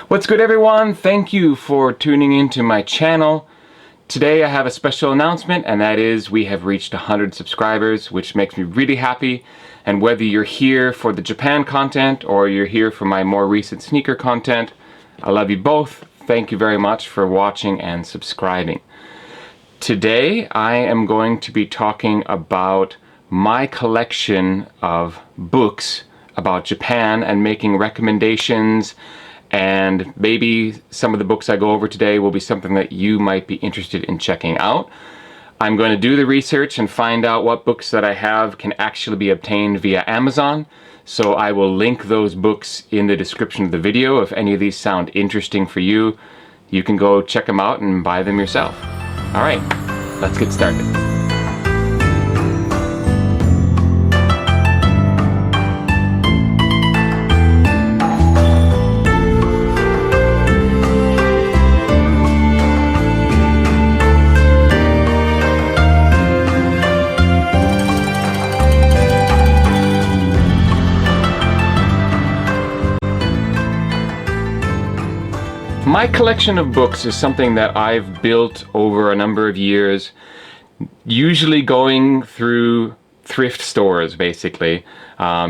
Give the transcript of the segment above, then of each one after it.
What's good, everyone? Thank you for tuning into my channel. Today I have a special announcement, and that is we have reached 100 subscribers, which makes me really happy. And whether you're here for the Japan content or you're here for my more recent sneaker content, I love you both. Thank you very much for watching and subscribing. Today I am going to be talking about my collection of books about Japan and making recommendations, and maybe some of the books I go over today will be something that you might be interested in checking out. I'm going to do the research and find out what books that I have can actually be obtained via Amazon, so I will link those books in the description of the video. If any of these sound interesting for you, you can go check them out and buy them yourself. Alright, let's get started. My collection of books is something that I've built over a number of years, usually going through thrift stores, basically,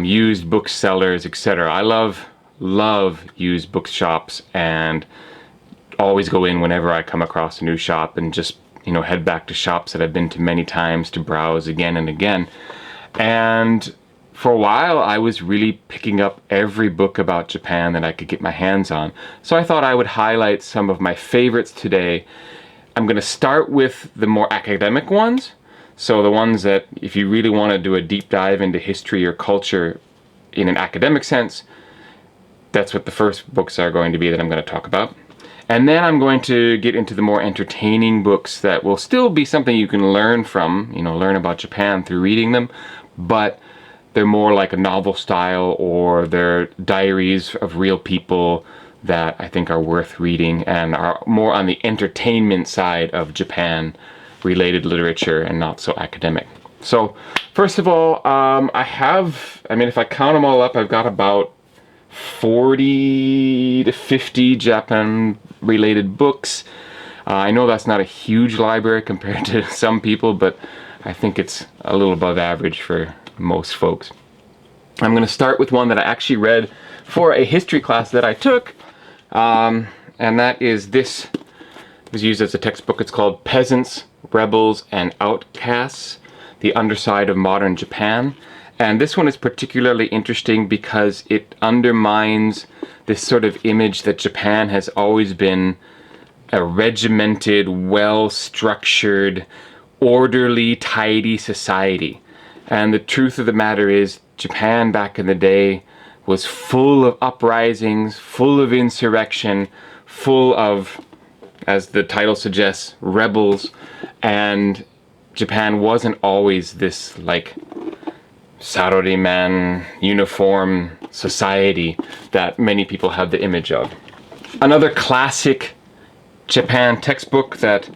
used booksellers, etc. I love used bookshops and always go in whenever I come across a new shop and just, head back to shops that I've been to many times to browse again and again. And for a while, I was really picking up every book about Japan that I could get my hands on. So I thought I would highlight some of my favorites today. I'm going to start with the more academic ones. So the ones that, if you really want to do a deep dive into history or culture in an academic sense, that's what the first books are going to be that I'm going to talk about. And then I'm going to get into the more entertaining books that will still be something you can learn from, learn about Japan through reading them, but they're more like a novel style, or they're diaries of real people that I think are worth reading and are more on the entertainment side of Japan related literature and not so academic. So first of all, if I count them all up, I've got about 40 to 50 Japan related books. I know that's not a huge library compared to some people, but I think it's a little above average for most folks. I'm going to start with one that I actually read for a history class that I took, and that is this. It was used as a textbook. It's called Peasants, Rebels, and Outcasts, The Underside of Modern Japan. And this one is particularly interesting because it undermines this sort of image that Japan has always been a regimented, well-structured, orderly, tidy society. And the truth of the matter is, Japan back in the day was full of uprisings, full of insurrection, full of, as the title suggests, rebels. And Japan wasn't always this, salaryman, uniform society that many people have the image of. Another classic Japan textbook that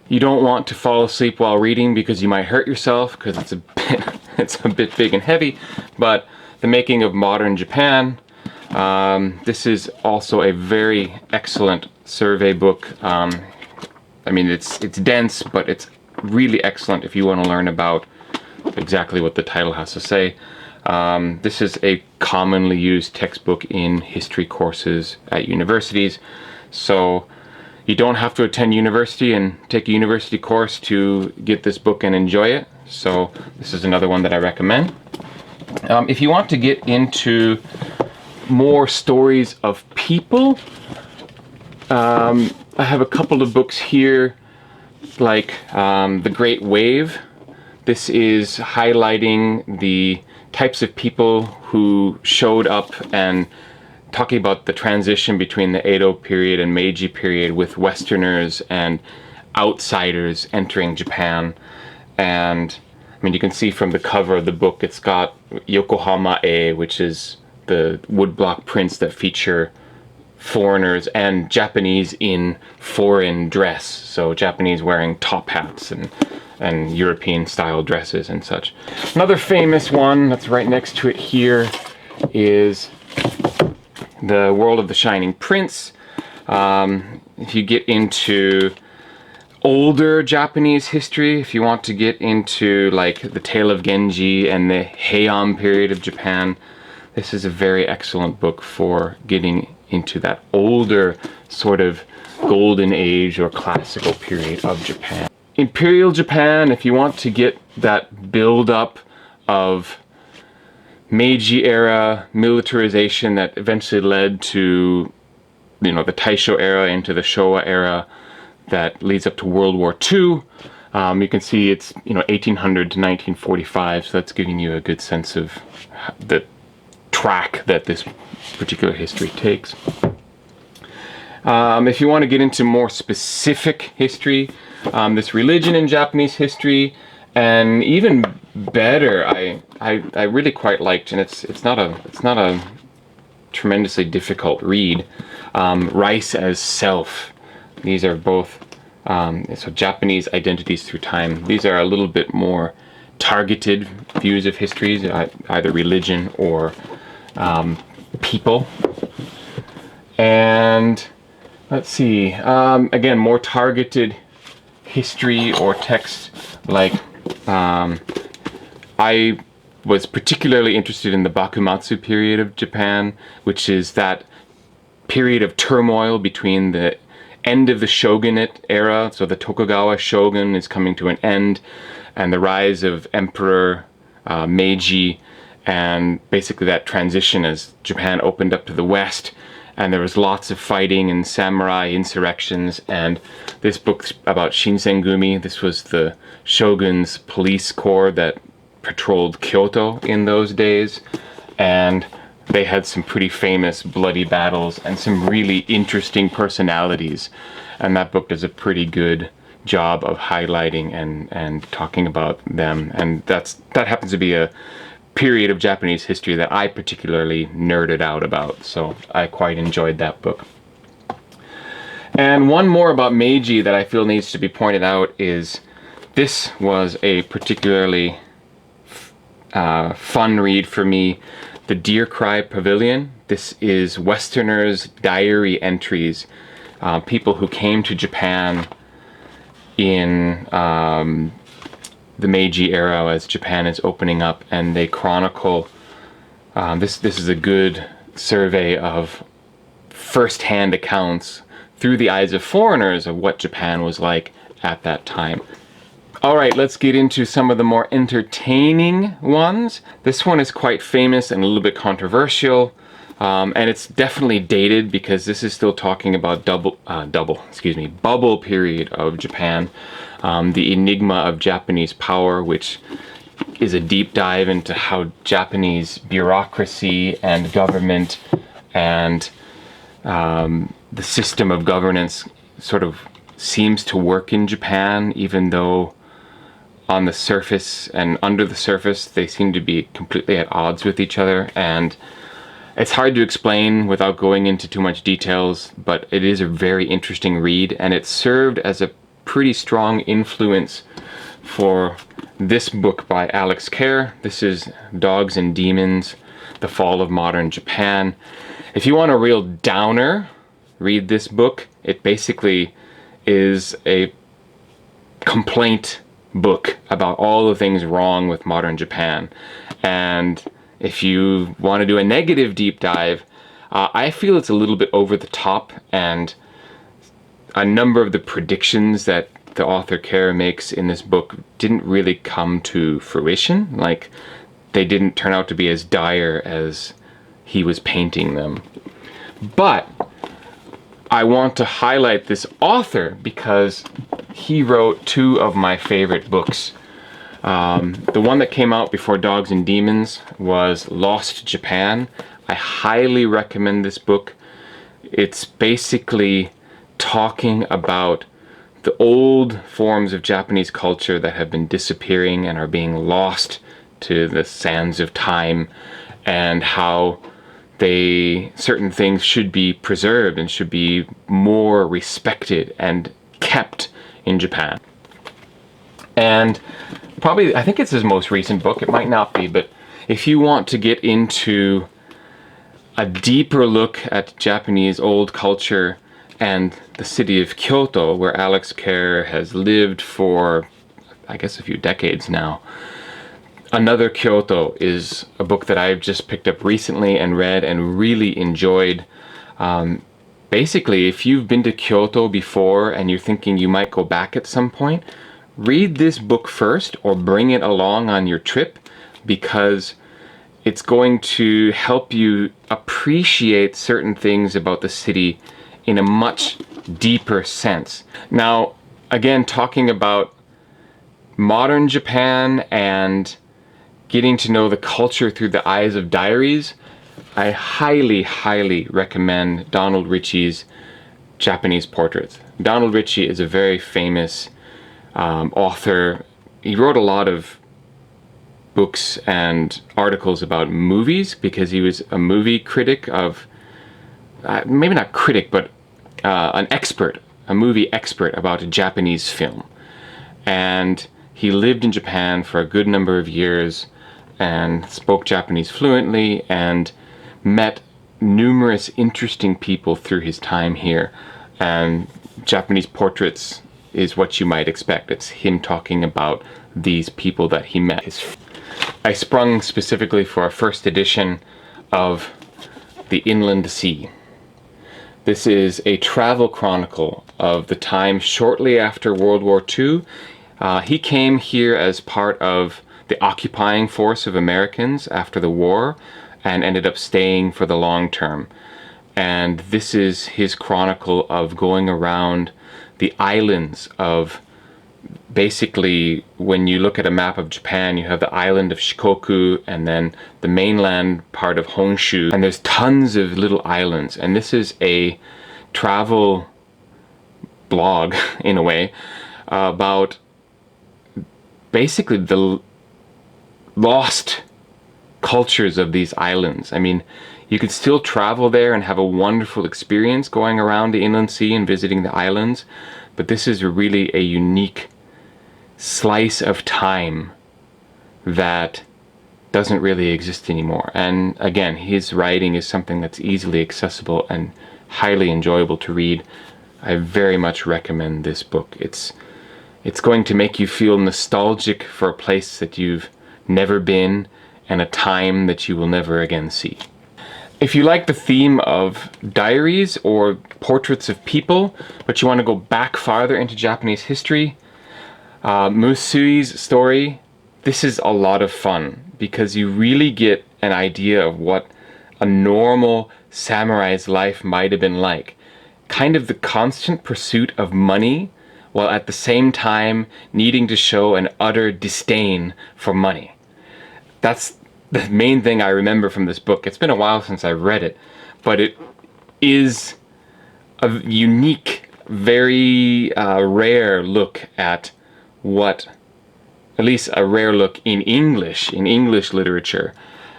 you don't want to fall asleep while reading because you might hurt yourself because it's a bit big and heavy, but The Making of Modern Japan. This is also a very excellent survey book. It's dense, but it's really excellent if you want to learn about exactly what the title has to say. This is a commonly used textbook in history courses at universities, so you don't have to attend university and take a university course to get this book and enjoy it. So this is another one that I recommend. If you want to get into more stories of people, I have a couple of books here, like The Great Wave. This is highlighting the types of people who showed up and talking about the transition between the Edo period and Meiji period, with Westerners and outsiders entering Japan. And you can see from the cover of the book, it's got Yokohama-e, which is the woodblock prints that feature foreigners and Japanese in foreign dress. So Japanese wearing top hats and European style dresses and such. Another famous one that's right next to it here is the world of the Shining Prince. If you get into older Japanese history, if you want to get into like the Tale of Genji and the Heian period of Japan, this is a very excellent book for getting into that older sort of golden age or classical period of Japan. Imperial Japan, if you want to get that build-up of Meiji era militarization that eventually led to, you know, the Taisho era into the Showa era that leads up to World War II. You can see it's, you know, 1800 to 1945, so that's giving you a good sense of the track that this particular history takes. If you want to get into more specific history, this religion in Japanese history, and even better, I really quite liked, and it's not a tremendously difficult read. Rice as Self. These are both so Japanese identities through time. These are a little bit more targeted views of histories, either religion or people. And let's see, again, more targeted history or text, like I was particularly interested in the Bakumatsu period of Japan, which is that period of turmoil between the end of the shogunate era, so the Tokugawa shogun is coming to an end, and the rise of Emperor Meiji, and basically that transition as Japan opened up to the West, and there was lots of fighting and samurai insurrections. And this book's about Shinsengumi. This was the shogun's police corps that patrolled Kyoto in those days, and they had some pretty famous bloody battles and some really interesting personalities, and that book does a pretty good job of highlighting and talking about them. And that happens to be a period of Japanese history that I particularly nerded out about, so I quite enjoyed that book. And one more about Meiji that I feel needs to be pointed out is this was a particularly fun read for me, the Deer Cry Pavilion. This is Westerners' diary entries, people who came to Japan in the Meiji era as Japan is opening up, and they chronicle, this is a good survey of first-hand accounts through the eyes of foreigners of what Japan was like at that time. Alright, let's get into some of the more entertaining ones. This one is quite famous and a little bit controversial, and it's definitely dated because this is still talking about bubble period of Japan. The Enigma of Japanese Power, which is a deep dive into how Japanese bureaucracy and government and the system of governance sort of seems to work in Japan, even though on the surface and under the surface they seem to be completely at odds with each other. And it's hard to explain without going into too much details, but it is a very interesting read, and it served as a pretty strong influence for this book by Alex Kerr. This is Dogs and Demons, The Fall of Modern Japan. If you want a real downer, read this book. It basically is a complaint book about all the things wrong with modern Japan. And if you want to do a negative deep dive, I feel it's a little bit over the top, and a number of the predictions that the author Kerr makes in this book didn't really come to fruition. Like, they didn't turn out to be as dire as he was painting them. But I want to highlight this author because he wrote two of my favorite books. The one that came out before Dogs and Demons was Lost Japan. I highly recommend this book. It's basically talking about the old forms of Japanese culture that have been disappearing and are being lost to the sands of time, and how certain things should be preserved and should be more respected and kept in Japan. And probably, I think it's his most recent book, it might not be, but if you want to get into a deeper look at Japanese old culture and the city of Kyoto, where Alex Kerr has lived for, I guess, a few decades now. Another Kyoto is a book that I've just picked up recently and read and really enjoyed. Basically, if you've been to Kyoto before and you're thinking you might go back at some point, read this book first or bring it along on your trip, because it's going to help you appreciate certain things about the city in a much deeper sense. Now, again, talking about modern Japan and getting to know the culture through the eyes of diaries, I highly, highly recommend Donald Ritchie's Japanese Portraits. Donald Ritchie is a very famous author. He wrote a lot of books and articles about movies because he was a movie critic of, maybe not critic, but an expert, a movie expert about a Japanese film. And he lived in Japan for a good number of years and spoke Japanese fluently and met numerous interesting people through his time here. And Japanese Portraits is what you might expect. It's him talking about these people that he met. I sprung specifically for a first edition of The Inland Sea. This is a travel chronicle of the time shortly after World War II. He came here as part of the occupying force of Americans after the war and ended up staying for the long term. And this is his chronicle of going around the islands of, basically, when you look at a map of Japan, you have the island of Shikoku and then the mainland part of Honshu, and there's tons of little islands. And this is a travel blog, in a way, about basically the lost cultures of these islands. I mean, you could still travel there and have a wonderful experience going around the inland sea and visiting the islands, but this is really a unique slice of time that doesn't really exist anymore. And again, his writing is something that's easily accessible and highly enjoyable to read. I very much recommend this book. It's going to make you feel nostalgic for a place that you've never been and a time that you will never again see. If you like the theme of diaries or portraits of people, but you want to go back farther into Japanese history, Musui's Story, this is a lot of fun because you really get an idea of what a normal samurai's life might have been like. Kind of the constant pursuit of money, while at the same time needing to show an utter disdain for money. That's the main thing I remember from this book. It's been a while since I read it, but it is a unique, very rare look at what, at least a rare look in English literature,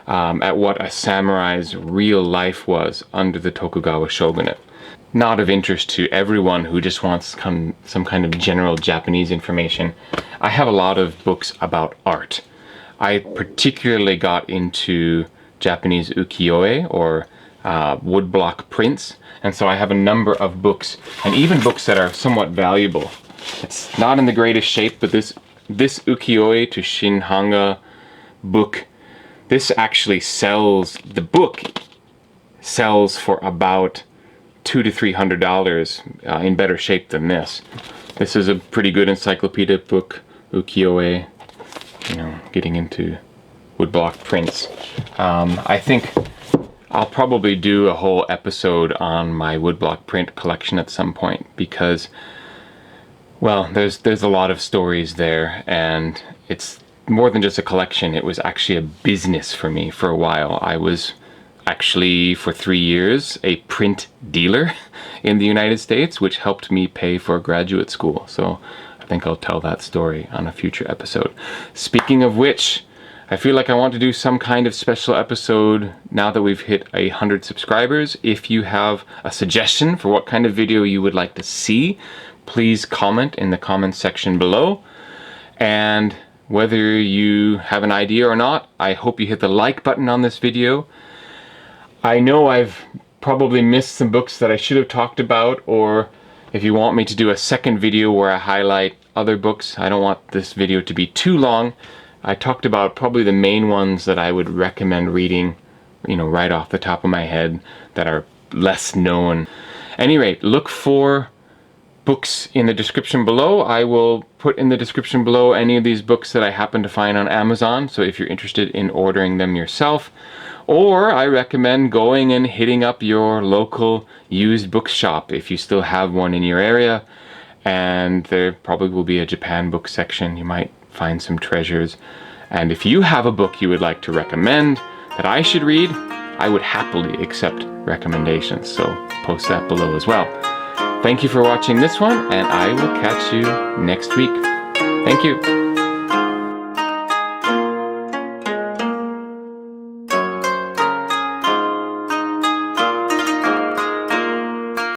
at what a samurai's real life was under the Tokugawa shogunate. Not of interest to everyone who just wants some kind of general Japanese information. I have a lot of books about art. I particularly got into Japanese ukiyo-e, or woodblock prints, and so I have a number of books, and even books that are somewhat valuable. It's not in the greatest shape, but this ukiyo-e to Shinhanga book, this actually sells, the book sells for about $200 to $300 in better shape than this. This is a pretty good encyclopedic book, ukiyo-e, you know, getting into woodblock prints. I think I'll probably do a whole episode on my woodblock print collection at some point because, well, there's a lot of stories there, and it's more than just a collection. It was actually a business for me for a while. I was actually, for 3 years, a print dealer in the United States, which helped me pay for graduate school. So I think I'll tell that story on a future episode. Speaking of which, I feel like I want to do some kind of special episode now that we've hit 100 subscribers. If you have a suggestion for what kind of video you would like to see, please comment in the comments section below. And whether you have an idea or not, I hope you hit the like button on this video. I know I've probably missed some books that I should have talked about, or if you want me to do a second video where I highlight other books, I don't want this video to be too long. I talked about probably the main ones that I would recommend reading, you know, right off the top of my head, that are less known. At any rate, look for books in the description below. I will put in the description below any of these books that I happen to find on Amazon, so if you're interested in ordering them yourself. Or I recommend going and hitting up your local used bookshop if you still have one in your area, and there probably will be a Japan book section. You might find some treasures. And if you have a book you would like to recommend that I should read, I would happily accept recommendations, so post that below as well. Thank you for watching this one, and I will catch you next week. Thank you.